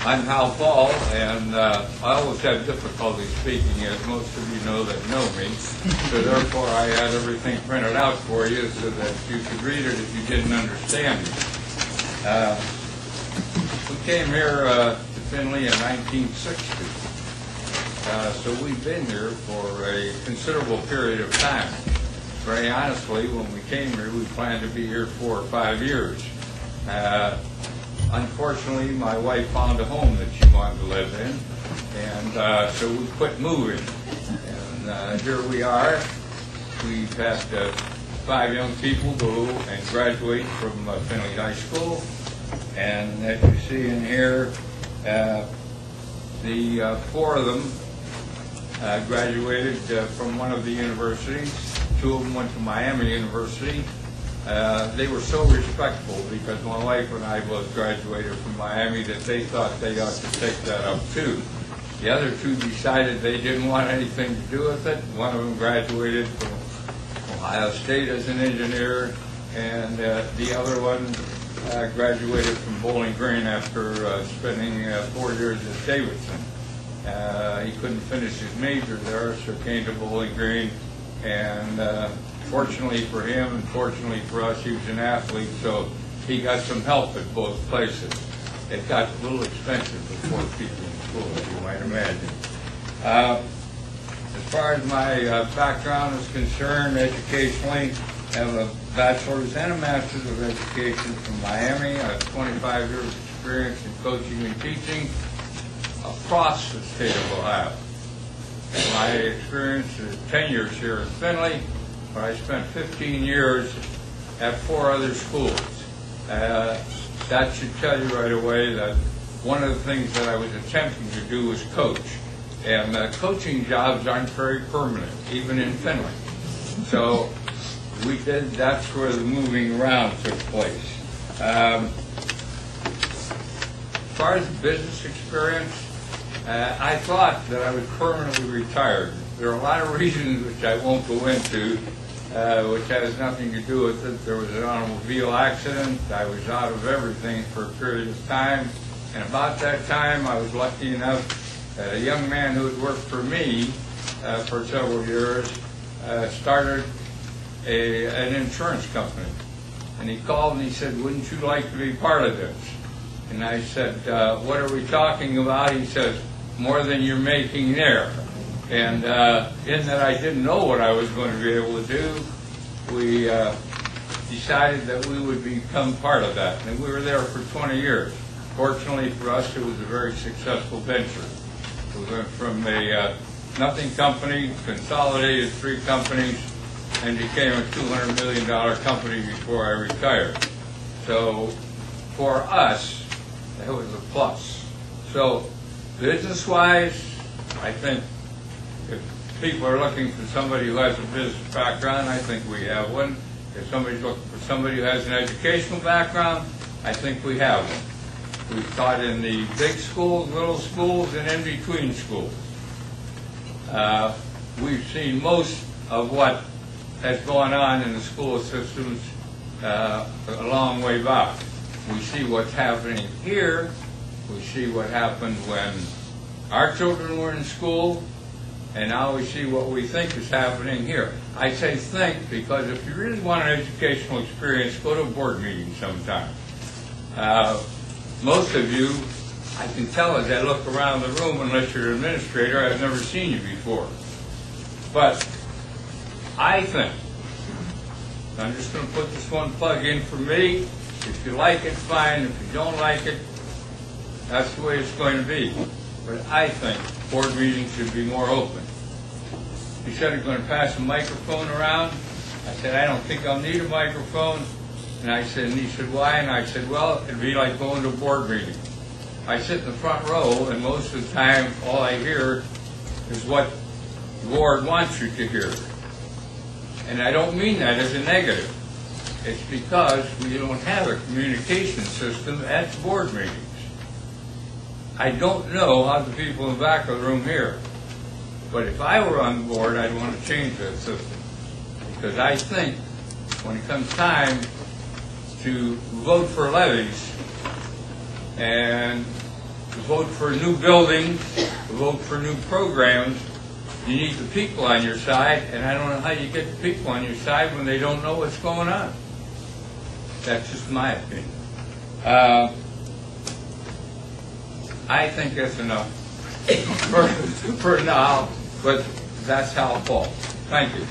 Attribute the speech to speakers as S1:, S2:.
S1: I'm Hal Paul, and I always have difficulty speaking, as most of you know that know me. So therefore, I had everything printed out for you so that you could read it if you didn't understand it. We came here to Findlay in 1960. So we've been here for a considerable period of time. Very honestly, when we came here, we planned to be here 4 or 5 years. Unfortunately, my wife found a home that she wanted to live in, and so we quit moving. And here we are. We've had 5 young people go and graduate from Findlay High School. And as you see in here, the 4 of them graduated from one of the universities. 2 of them went to Miami University. They were so respectful because my wife and I both graduated from Miami that they thought they ought to take that up too. The other 2 decided they didn't want anything to do with it. One of them graduated from Ohio State as an engineer, and the other one graduated from Bowling Green after spending 4 years at Davidson. He couldn't finish his major there, so came to Bowling Green, and fortunately for him and fortunately for us, he was an athlete, so he got some help at both places. It got a little expensive for 4 people in school, as you might imagine. As far as my background is concerned, educationally, I have a bachelor's and a master's of education from Miami. I have 25 years experience in coaching and teaching across the state of Ohio. My experience is 10 years here in Findlay, but I spent 15 years at 4 other schools. That should tell you right away that one of the things that I was attempting to do was coach. And coaching jobs aren't very permanent, even in Findlay. So that's where the moving around took place. As far as business experience, I thought that I was permanently retired. There are a lot of reasons which I won't go into, which has nothing to do with it. There was an automobile accident. I was out of everything for a period of time. And about that time, I was lucky enough that a young man who had worked for me for several years started an insurance company. And he called and he said, "Wouldn't you like to be part of this?" And I said, "What are we talking about?" He says, "More than you're making there." And in that I didn't know what I was going to be able to do, we decided that we would become part of that. And we were there for 20 years. Fortunately for us, it was a very successful venture. We went from a nothing company, consolidated 3 companies, and became a $200 million company before I retired. So for us, that was a plus. So business-wise, I think if people are looking for somebody who has a business background, I think we have one. If somebody's looking for somebody who has an educational background, I think we have one. We've taught in the big schools, little schools, and in between schools. We've seen most of what has gone on in the school systems a long way back. We see what's happening here. We see what happened when our children were in school, and now we see what we think is happening here. I say think because if you really want an educational experience, go to a board meeting sometime. Most of you, I can tell as I look around the room, unless you're an administrator, I've never seen you before. But I think, I'm just going to put this one plug in for me. If you like it, fine. If you don't like it, that's the way it's going to be. But I think board meetings should be more open. He said he's going to pass a microphone around. I said, I don't think I'll need a microphone. And he said, why? And I said, well, it'd be like going to a board meeting. I sit in the front row, and most of the time, all I hear is what the board wants you to hear. And I don't mean that as a negative. It's because we don't have a communication system at board meetings. I don't know how the people in the back of the room hear. But if I were on the board, I'd want to change that system. Because I think when it comes time to vote for levies, and to vote for new buildings, to vote for new programs, you need the people on your side, and I don't know how you get the people on your side when they don't know what's going on. That's just my opinion. I think that's enough for now, but that's how it falls. Thank you.